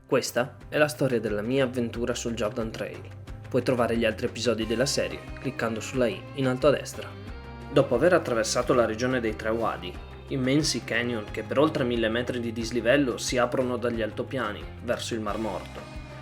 Questa è la storia della mia avventura sul Jordan Trail. Puoi trovare gli altri episodi della serie cliccando sulla i in alto a destra. Dopo aver attraversato la regione dei Tre Wadi, immensi canyon che per oltre 1000 metri di dislivello si aprono dagli altopiani verso il Mar Morto,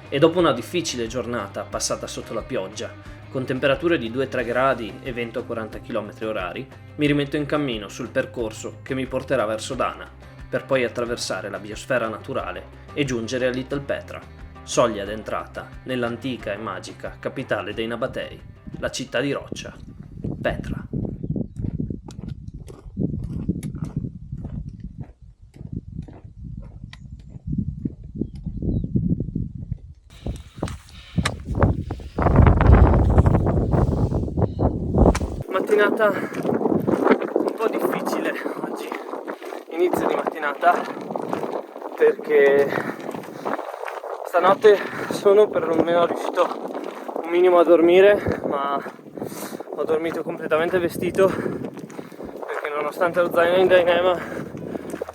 e dopo una difficile giornata passata sotto la pioggia, con temperature di 2-3 gradi e vento a 40 km/h, mi rimetto in cammino sul percorso che mi porterà verso Dana, per poi attraversare la biosfera naturale e giungere a Little Petra, soglia d'entrata nell'antica e magica capitale dei Nabatei, la città di roccia, Petra. Mattinata un po' difficile oggi, inizio di mattinata, perché stanotte sono perlomeno riuscito un minimo a dormire, ma ho dormito completamente vestito, perché nonostante lo zaino in Dyneema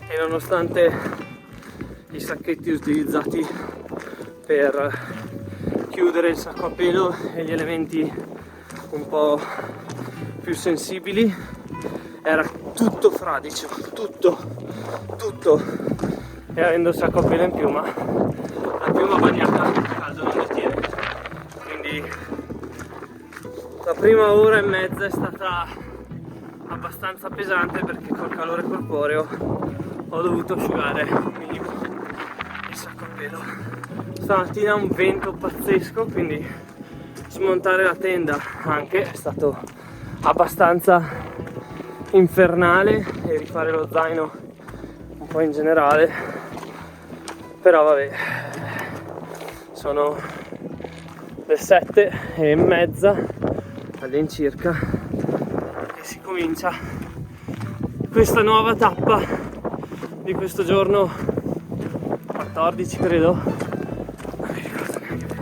e nonostante i sacchetti utilizzati per chiudere il sacco a pelo e gli elementi un po' più sensibili, era tutto fradicio, tutto, e avendo il sacco a pelo in piuma, la piuma bagnata il caldo non le tiene, quindi la prima ora e mezza è stata abbastanza pesante, perché col calore corporeo ho dovuto asciugare un minimo il sacco a pelo. Stamattina un vento pazzesco, quindi smontare la tenda anche è stato abbastanza infernale, e rifare lo zaino un po' in generale, però vabbè, sono le 7:30 all'incirca e si comincia questa nuova tappa di questo giorno 14, credo. Non mi ricordo neanche più.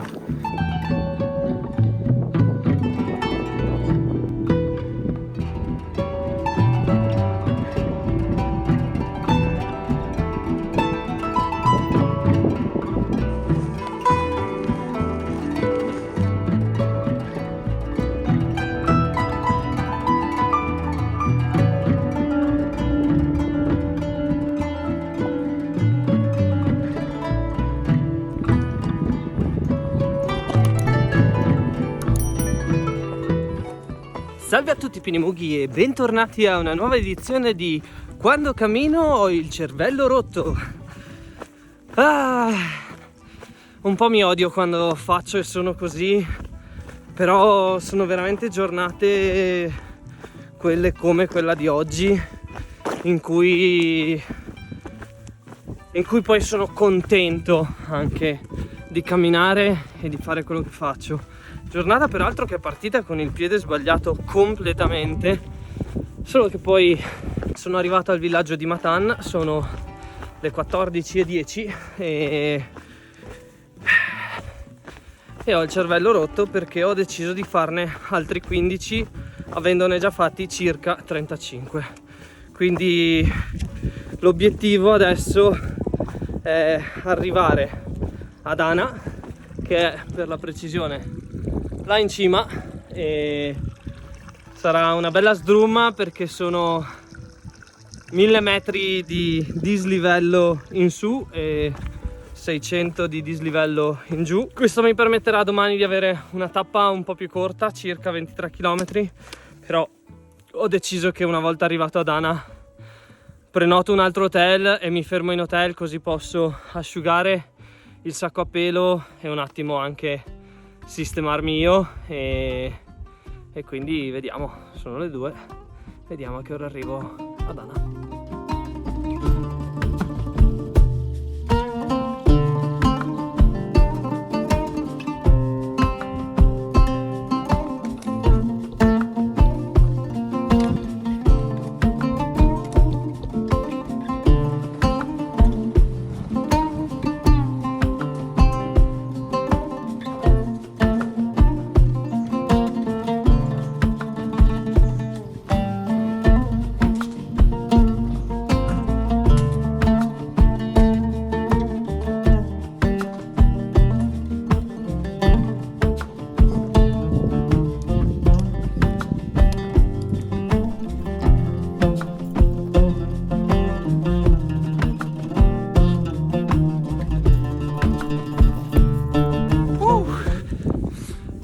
Salve a tutti Pinimughi e bentornati a una nuova edizione di Quando cammino ho il cervello rotto. Un po' mi odio quando faccio e sono così, però sono veramente giornate, quelle come quella di oggi, in cui poi sono contento anche di camminare e di fare quello che faccio. Giornata peraltro che è partita con il piede sbagliato completamente, solo che poi sono arrivato al villaggio di Matan, sono le 14:10 e ho il cervello rotto, perché ho deciso di farne altri 15 avendone già fatti circa 35. Quindi l'obiettivo adesso è arrivare a Dana, che è, per la precisione, là in cima, e sarà una bella sdruma perché sono 1000 metri di dislivello in su e 600 di dislivello in giù. Questo mi permetterà domani di avere una tappa un po' più corta, circa 23 km, però ho deciso che una volta arrivato a Dana prenoto un altro hotel e mi fermo in hotel, così posso asciugare il sacco a pelo e un attimo anche sistemarmi io, e quindi vediamo, sono le 2, vediamo a che ora arrivo a Dana.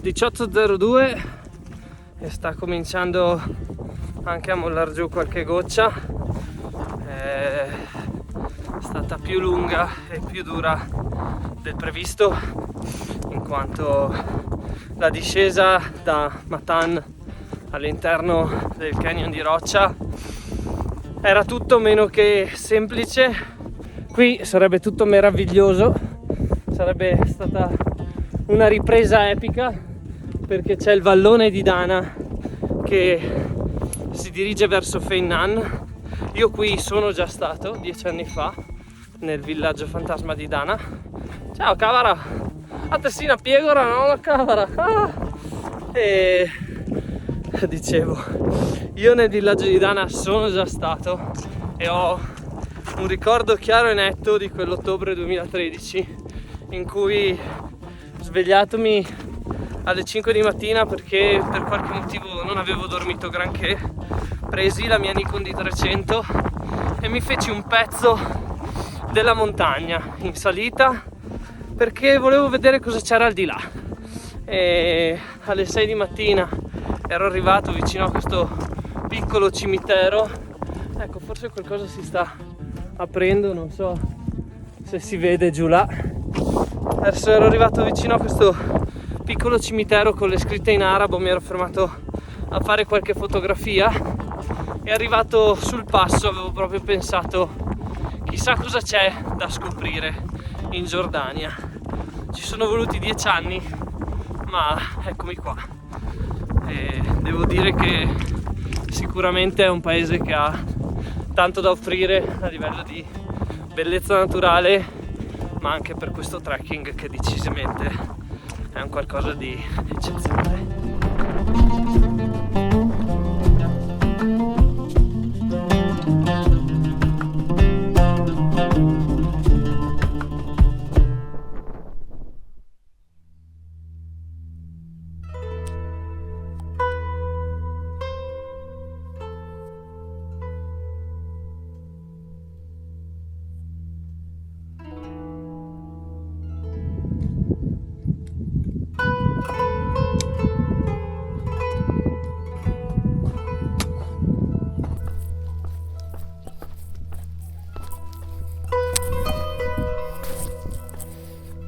18:02 e sta cominciando anche a mollar giù qualche goccia. È stata più lunga e più dura del previsto, in quanto la discesa da Matan all'interno del canyon di roccia era tutto meno che semplice. Qui sarebbe tutto meraviglioso, sarebbe stata una ripresa epica, perché c'è il vallone di Dana che si dirige verso Feinnan. Io qui sono già stato 10 anni fa nel villaggio fantasma di Dana. Ciao Cavara, a Tessina Piegora, no la Cavara. E dicevo, io nel villaggio di Dana sono già stato e ho un ricordo chiaro e netto di quell'ottobre 2013 in cui, svegliatomi alle 5 di mattina perché per qualche motivo non avevo dormito granché, presi la mia Nikon D300 e mi feci un pezzo della montagna in salita perché volevo vedere cosa c'era al di là. E alle 6 di mattina ero arrivato vicino a questo piccolo cimitero. Ecco, forse qualcosa si sta aprendo, non so se si vede giù là. Adesso ero arrivato vicino a questo piccolo cimitero con le scritte in arabo, mi ero fermato a fare qualche fotografia e arrivato sul passo avevo proprio pensato: chissà cosa c'è da scoprire in Giordania. Ci sono voluti 10 anni, ma eccomi qua. E devo dire che sicuramente è un paese che ha tanto da offrire a livello di bellezza naturale, ma anche per questo trekking che decisamente è un qualcosa di eccezionale.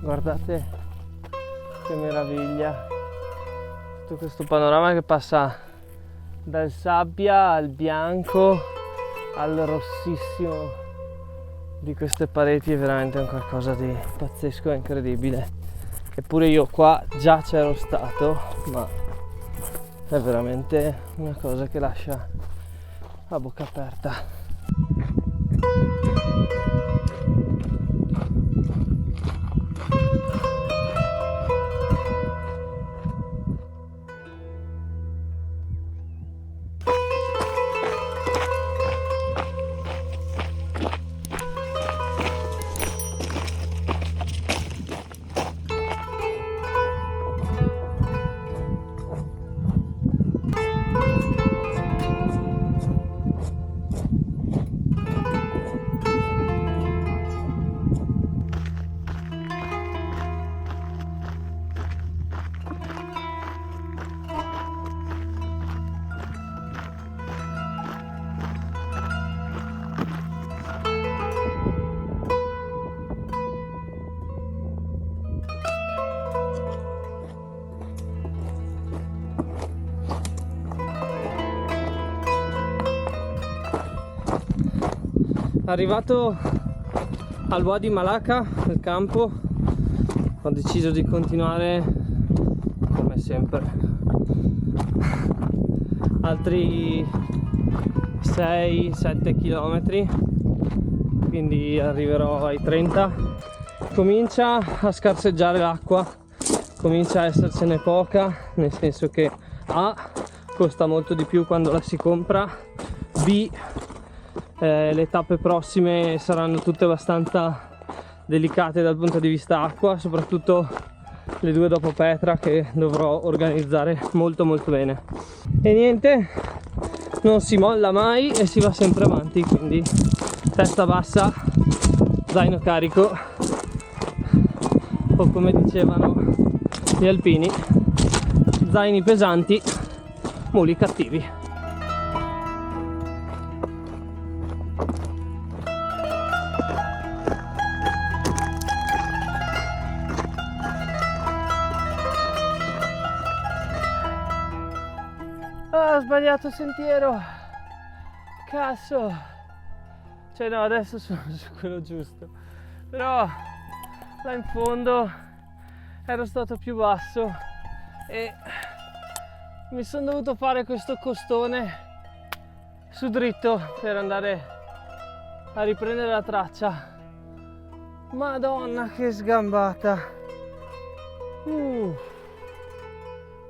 Guardate che meraviglia, tutto questo panorama che passa dal sabbia al bianco al rossissimo di queste pareti, è veramente un qualcosa di pazzesco e incredibile. Eppure io qua già c'ero stato, ma è veramente una cosa che lascia la bocca aperta. Arrivato al Wadi Malaka, al campo, ho deciso di continuare come sempre altri 6-7 km, quindi arriverò ai 30. Comincia a scarseggiare l'acqua, comincia a essercene poca, nel senso che A, costa molto di più quando la si compra, B, le tappe prossime saranno tutte abbastanza delicate dal punto di vista acqua, soprattutto le due dopo Petra, che dovrò organizzare molto bene. E niente, non si molla mai e si va sempre avanti, quindi testa bassa, zaino carico, o come dicevano gli alpini, zaini pesanti, muli cattivi. Ah, ho sbagliato sentiero, cazzo, cioè no, adesso sono su quello giusto, però là in fondo ero stato più basso e mi sono dovuto fare questo costone su dritto per andare a riprendere la traccia. Madonna che sgambata,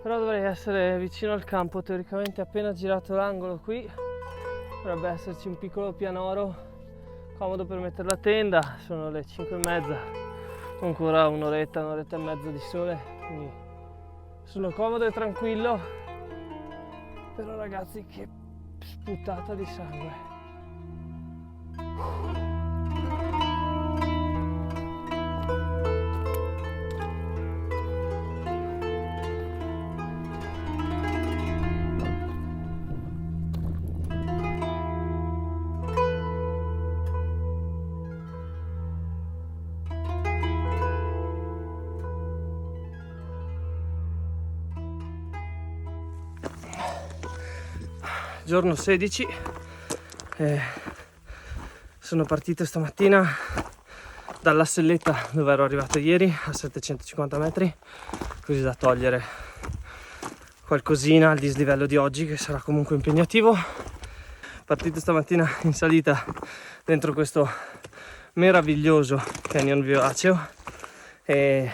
però dovrei essere vicino al campo, teoricamente appena girato l'angolo qui dovrebbe esserci un piccolo pianoro comodo per mettere la tenda. Sono le 5:30, ancora un'oretta e mezza di sole, quindi sono comodo e tranquillo. Però ragazzi, che sputata di sangue. Giorno 16, sono partito stamattina dalla selletta dove ero arrivato ieri a 750 metri, così da togliere qualcosina al dislivello di oggi che sarà comunque impegnativo. Partito stamattina in salita dentro questo meraviglioso canyon violaceo e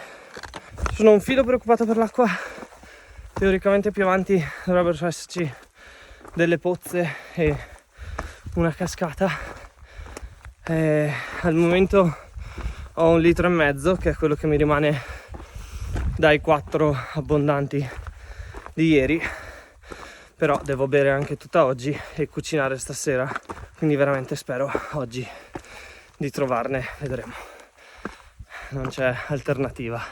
sono un filo preoccupato per l'acqua. Teoricamente più avanti dovrebbero esserci delle pozze e una cascata. Al momento ho 1,5 litri che è quello che mi rimane dai 4 abbondanti di ieri, però devo bere anche tutta oggi e cucinare stasera, quindi veramente spero oggi di trovarne, vedremo, non c'è alternativa.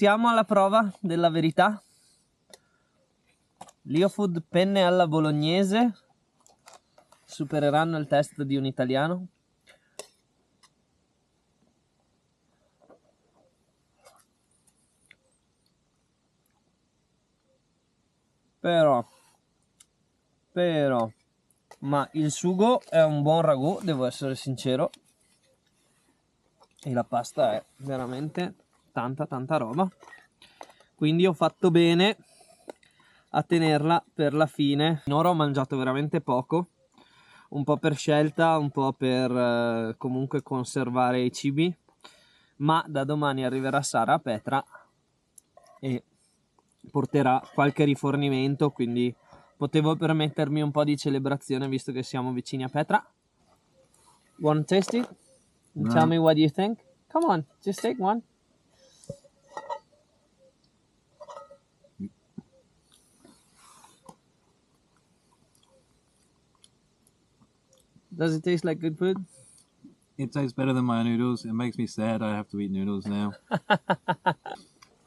Passiamo alla prova della verità. Leofood penne alla bolognese supereranno il test di un italiano? Però, ma il sugo è un buon ragù, devo essere sincero, e la pasta è veramente tanta roba, quindi ho fatto bene a tenerla per la fine. Finora ho mangiato veramente poco, un po' per scelta, un po' per comunque conservare i cibi, ma da domani arriverà Sara a Petra e porterà qualche rifornimento, quindi potevo permettermi un po' di celebrazione visto che siamo vicini a Petra. Want to taste it? And tell me what you think. Come on, just take one. Does it taste like good food? It tastes better than my noodles. It makes me sad I have to eat noodles now.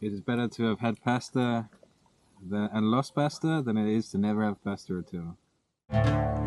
It is better to have had pasta and lost pasta than it is to never have pasta at all.